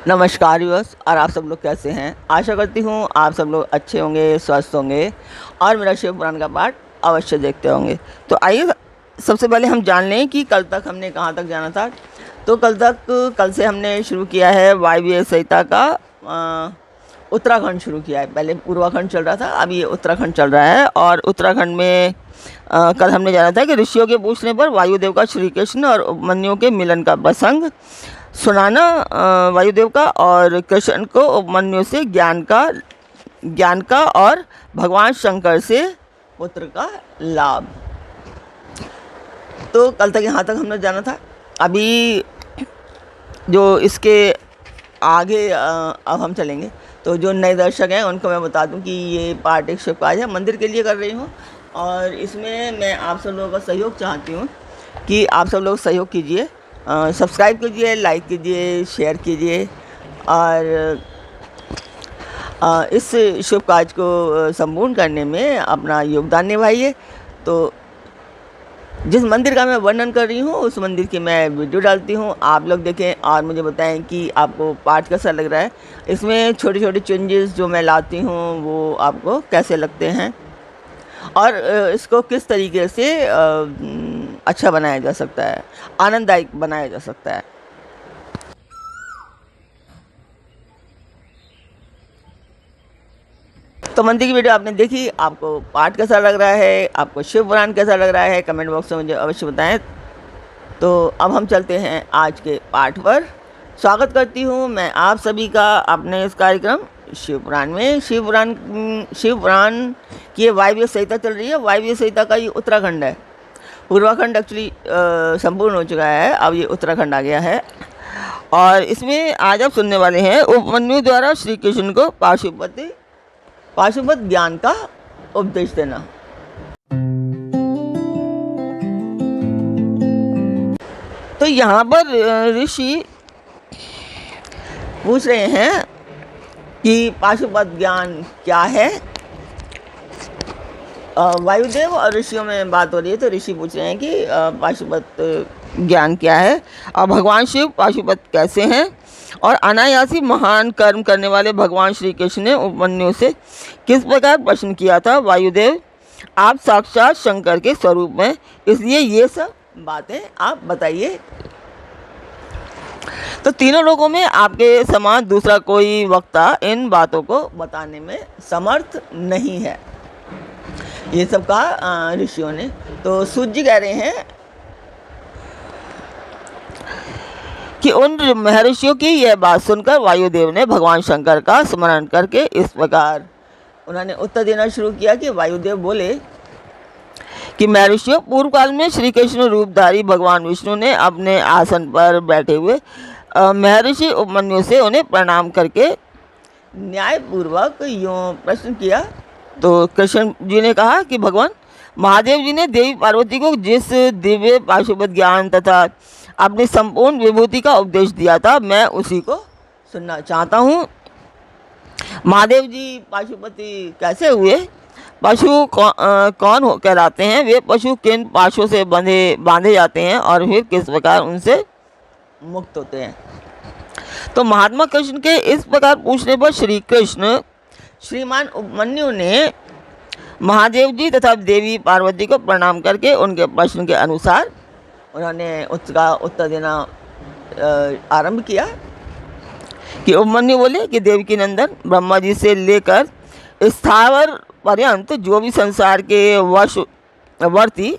नमस्कार व्यूअर्स, और आप सब लोग कैसे हैं। आशा करती हूँ आप सब लोग अच्छे होंगे, स्वस्थ होंगे और मेरा शिव पुराण का पाठ अवश्य देखते होंगे। तो आइए सबसे पहले हम जान लें कि कल तक हमने कहाँ तक जाना था। तो कल से हमने शुरू किया है वायव्य संहिता का उत्तराखंड शुरू किया है। पहले पूर्वाखंड चल रहा था, अब ये उत्तराखंड चल रहा है। और उत्तराखंड में कल हमने जाना था कि ऋषियों के पूछने पर वायुदेव का श्री कृष्ण और उपमन्यु के मिलन का प्रसंग सुनाना वायुदेव का, और कृष्ण को उपमन्यु से ज्ञान का और भगवान शंकर से पुत्र का लाभ। तो कल तक यहाँ तक हमने जाना था। अभी जो इसके आगे अब हम चलेंगे। तो जो नए दर्शक हैं उनको मैं बता दूं कि ये पाठ एक शिव काज है, मंदिर के लिए कर रही हूँ। और इसमें मैं आप सब लोगों का सहयोग चाहती हूँ कि आप सब लोग सहयोग कीजिए, सब्सक्राइब कीजिए, लाइक कीजिए, शेयर कीजिए और इस शुभ काज को संपूर्ण करने में अपना योगदान निभाइए। तो जिस मंदिर का मैं वर्णन कर रही हूँ उस मंदिर की मैं वीडियो डालती हूँ, आप लोग देखें और मुझे बताएं कि आपको पाठ कैसा लग रहा है। इसमें छोटे छोटे चेंजेस जो मैं लाती हूँ वो आपको कैसे लगते हैं और इसको किस तरीके से अच्छा बनाया जा सकता है, आनंददायक बनाया जा सकता है। तो मंदिर की वीडियो आपने देखी, आपको पाठ कैसा लग रहा है, आपको शिव पुराण कैसा लग रहा है, कमेंट बॉक्स में मुझे अवश्य बताएं। तो अब हम चलते हैं आज के पाठ पर। स्वागत करती हूँ मैं आप सभी का अपने इस कार्यक्रम शिव पुराण में। शिव पुराण की वायव्य संहिता चल रही है। वायव्य संहिता का ये उत्तराखंड है। पूर्वाखंड एक्चुअली संपूर्ण हो चुका है, अब ये उत्तराखंड आ गया है। और इसमें आज आप सुनने वाले हैं उपमन्यु द्वारा श्री कृष्ण को पाशुपत ज्ञान का उपदेश देना। तो यहाँ पर ऋषि पूछ रहे हैं कि पाशुपत ज्ञान क्या है। वायुदेव और ऋषियों में बात हो रही है, तो ऋषि पूछ रहे हैं कि पाशुपत ज्ञान क्या है और भगवान शिव पाशुपत कैसे हैं। और अनायासी महान कर्म करने वाले भगवान श्री कृष्ण ने उपमन्यु से किस प्रकार प्रश्न किया था। वायुदेव, आप साक्षात शंकर के स्वरूप में, इसलिए ये सब बातें आप बताइए। तो तीनों लोगों में आपके समान दूसरा कोई वक्ता इन बातों को बताने में समर्थ नहीं है। ये सब कहा ऋषियों ने। तो सूर्य जी कह रहे हैं कि उन महर्षियों की यह बात सुनकर वायुदेव ने भगवान शंकर का स्मरण करके इस प्रकार उन्होंने उत्तर देना शुरू किया कि वायुदेव बोले कि महर्षियों, पूर्व काल में श्री कृष्ण रूपधारी भगवान विष्णु ने अपने आसन पर बैठे हुए महर्षि उपमन्यु से उन्हें प्रणाम करके न्यायपूर्वक यूँ प्रश्न किया। तो कृष्ण जी ने कहा कि भगवान महादेव जी ने देवी पार्वती को जिस दिव्य पाशुपत ज्ञान तथा अपनी संपूर्ण विभूति का उपदेश दिया था, मैं उसी को सुनना चाहता हूँ। महादेव जी पाशुपति कैसे हुए, पशु कौन कहलाते हैं, वे पशु किन पाशों से बांधे जाते हैं और फिर किस प्रकार उनसे मुक्त होते हैं। तो महात्मा कृष्ण के इस प्रकार पूछने पर श्री कृष्ण श्रीमान उपमन्यु ने महादेव जी तथा देवी पार्वती को प्रणाम करके उनके प्रश्न के अनुसार उन्होंने उसका उत्तर देना आरंभ किया। कि उपमन्यु बोले कि देवकी नंदन, ब्रह्मा जी से लेकर स्थावर पर्यंत जो भी संसार के वशवर्ती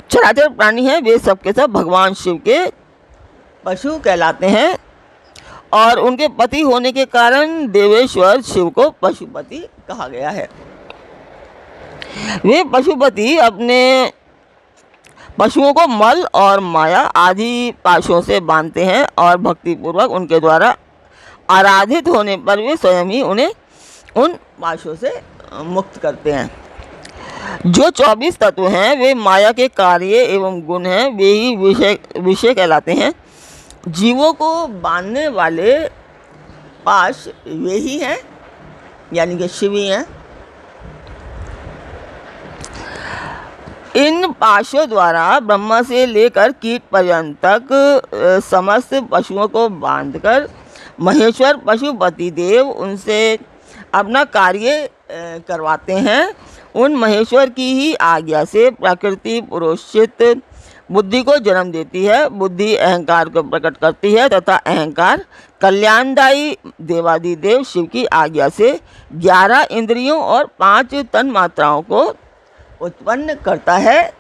चराचर प्राणी हैं, वे सब के सब भगवान शिव के पशु कहलाते हैं। और उनके पति होने के कारण देवेश्वर शिव को पशुपति कहा गया है। वे पशुपति अपने पशुओं को मल और माया आदि पाशों से बांधते हैं और भक्तिपूर्वक उनके द्वारा आराधित होने पर वे स्वयं ही उन्हें उन पाशों से मुक्त करते हैं। जो 24 तत्व हैं वे माया के कार्य एवं गुण हैं, वे ही विषय कहलाते हैं। जीवों को बांधने वाले पाश वे ही हैं, यानी कि शिव ही हैं। इन पाशों द्वारा ब्रह्मा से लेकर कीट पर्यंत तक समस्त पशुओं को बांधकर महेश्वर पशुपति देव उनसे अपना कार्य करवाते हैं। उन महेश्वर की ही आज्ञा से प्रकृति पुरोषित बुद्धि को जन्म देती है। बुद्धि अहंकार को प्रकट करती है तथा अहंकार कल्याणदायी देवादिदेव शिव की आज्ञा से 11 इंद्रियों और 5 तन्मात्राओं को उत्पन्न करता है।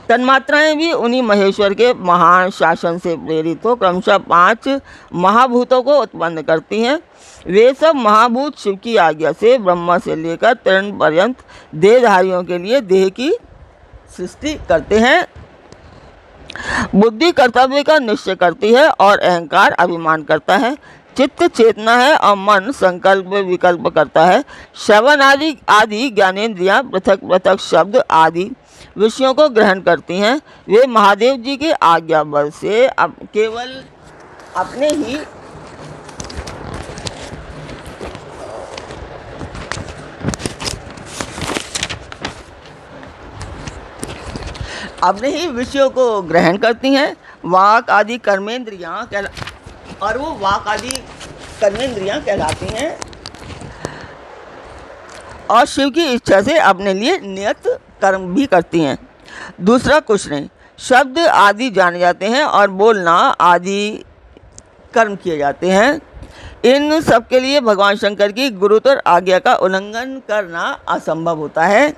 तन्मात्राएं भी उन्हीं महेश्वर के महान शासन से प्रेरित हो क्रमशः 5 महाभूतों को उत्पन्न करती हैं। वे सब महाभूत शिव की आज्ञा से ब्रह्मा से लेकर तृण पर्यंत देहधारियों के लिए देह की सृष्टि करते हैं। बुद्धि कर्तव्य का निश्चय करती है और अहंकार अभिमान करता है। चित्त चेतना है और मन संकल्प विकल्प करता है। श्रवण आदि ज्ञानेंद्रियां पृथक पृथक शब्द आदि विषयों को ग्रहण करती हैं। वे महादेव जी के आज्ञा बल से केवल अपने ही विषयों को ग्रहण करती हैं। वाक आदि कर्मेंद्रियां कहलाती हैं और शिव की इच्छा से अपने लिए नियत कर्म भी करती हैं। दूसरा कुछ नहीं, शब्द आदि जाने जाते हैं और बोलना आदि कर्म किए जाते हैं। इन सब के लिए भगवान शंकर की गुरुतर आज्ञा का उल्लंघन करना असंभव होता है।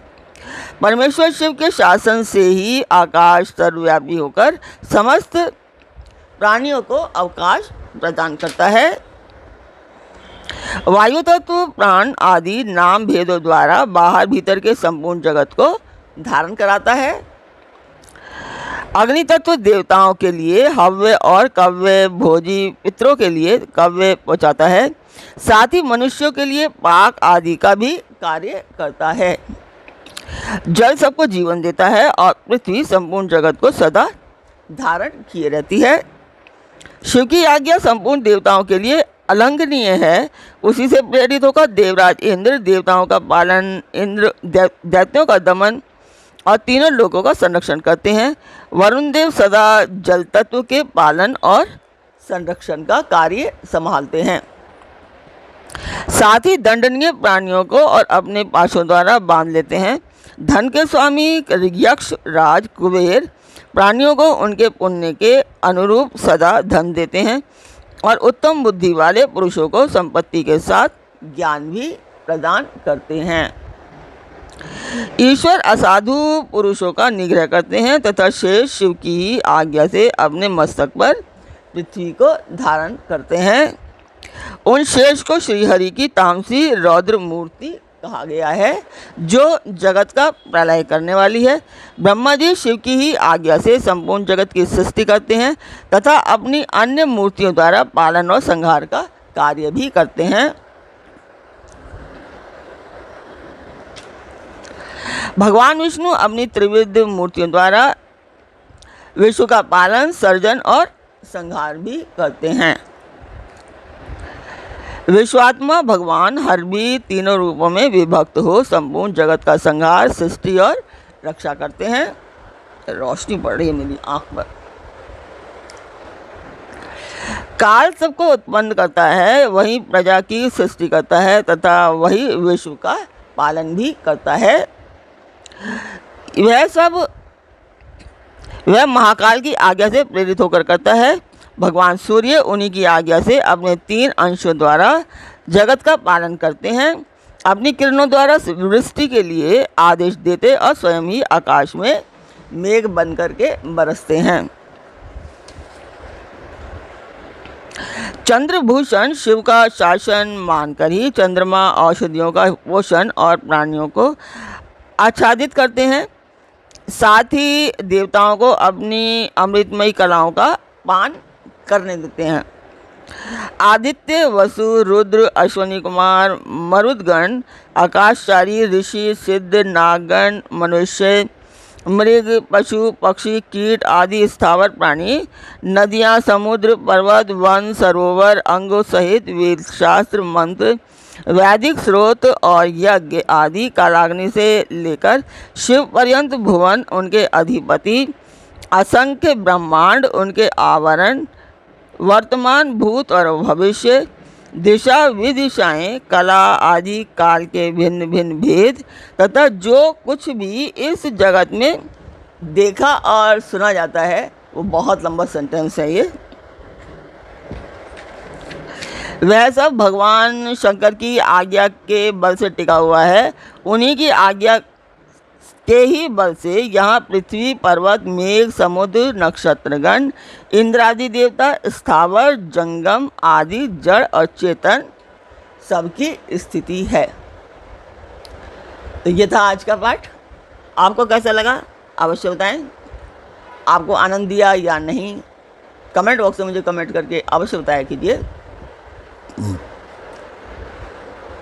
परमेश्वर शिव के शासन से ही आकाश सर्वव्यापी होकर समस्त प्राणियों को अवकाश प्रदान करता है। वायु तत्व प्राण आदि नाम भेदों द्वारा बाहर भीतर के संपूर्ण जगत को धारण कराता है। अग्नि तत्व देवताओं के लिए हव्य और कव्य भोजी पितरों के लिए कव्य पहुँचाता है। साथ ही मनुष्यों के लिए पाक आदि का भी कार्य करता है। जल सबको जीवन देता है और पृथ्वी संपूर्ण जगत को सदा धारण किए रहती है। शिव की आज्ञा संपूर्ण देवताओं के लिए अलंघनीय है। उसी से प्रेरित होकर देवराज इंद्र देवताओं का पालन, इंद्र दैत्यों का दमन और तीनों लोगों का संरक्षण करते हैं। वरुण देव सदा जल तत्व के पालन और संरक्षण का कार्य संभालते हैं। साथ ही दंडनीय प्राणियों को और अपने पाशों द्वारा बांध लेते हैं। धन के स्वामी यक्ष राज कुबेर प्राणियों को उनके पुण्य के अनुरूप सदा धन देते हैं और उत्तम बुद्धि वाले पुरुषों को संपत्ति के साथ ज्ञान भी प्रदान करते हैं। ईश्वर असाधु पुरुषों का निग्रह करते हैं तथा शेष शिव की ही आज्ञा से अपने मस्तक पर पृथ्वी को धारण करते हैं। उन शेष को श्रीहरि की तामसी रौद्र मूर्ति कहा गया है जो जगत का प्रलय करने वाली है। ब्रह्मा जी शिव की ही आज्ञा से संपूर्ण जगत की सृष्टि करते हैं तथा अपनी अन्य मूर्तियों द्वारा पालन और संहार का कार्य भी करते हैं। भगवान विष्णु अपनी त्रिविध मूर्तियों द्वारा विश्व का पालन, सर्जन और संहार भी करते हैं। विश्वात्मा भगवान हर भी तीनों रूपों में विभक्त हो संपूर्ण जगत का संहार, सृष्टि और रक्षा करते हैं। रोशनी पड़ रही है मेरी आंख पर। काल सबको उत्पन्न करता है, वही प्रजा की सृष्टि करता है तथा वही विश्व का पालन भी करता है। वह महाकाल की आज्ञा से प्रेरित होकर करता है। भगवान सूर्य उन्हीं की आज्ञा से अपने 3 अंशों द्वारा जगत का पालन करते हैं। अपनी किरणों द्वारा वृष्टि के लिए आदेश देते और स्वयं ही आकाश में मेघ बन करके बरसते हैं। चंद्रभूषण शिव का शासन मानकर ही चंद्रमा औषधियों का पोषण और प्राणियों को आच्छादित करते हैं। साथ ही देवताओं को अपनी अमृतमयी कलाओं का पान करने देते हैं। आदित्य, वसु, रुद्र, अश्वनी कुमार, मरुदगण, आकाशचारी, ऋषि, सिद्ध, नागगण, मनुष्य, मृग, पशु, पक्षी, कीट आदि स्थावर प्राणी, नदियाँ, समुद्र, पर्वत, वन, सरोवर, अंगों सहित वेद शास्त्र, मंत्र, वैदिक स्रोत और यज्ञ आदि कालाग्नि से लेकर शिव पर्यंत भुवन उनके अधिपति, असंख्य ब्रह्मांड उनके आवरण वर्तमान, भूत और भविष्य, दिशा विदिशाएं, कला आदि काल के भिन्न भिन्न भेद तथा जो कुछ भी इस जगत में देखा और सुना जाता है, वो बहुत लंबा सेंटेंस है ये, वह सब भगवान शंकर की आज्ञा के बल से टिका हुआ है। उन्हीं की आज्ञा के ही बल से यहाँ पृथ्वी, पर्वत, मेघ, समुद्र, नक्षत्रगण, इंद्रादि देवता, स्थावर, जंगम आदि जड़ और चेतन सबकी स्थिति है। तो ये था आज का पाठ। आपको कैसा लगा अवश्य बताएं। आपको आनंद दिया या नहीं, कमेंट बॉक्स में मुझे कमेंट करके अवश्य बताया कीजिए।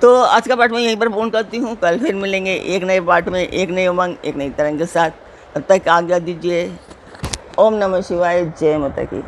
तो आज का पाठ मैं यहीं पर पूर्ण करती हूँ। कल फिर मिलेंगे एक नए पाठ में, एक नई उमंग, एक नई तरंग के साथ। तब तक आज्ञा दीजिए। ओम नमः शिवाय। जय माता की।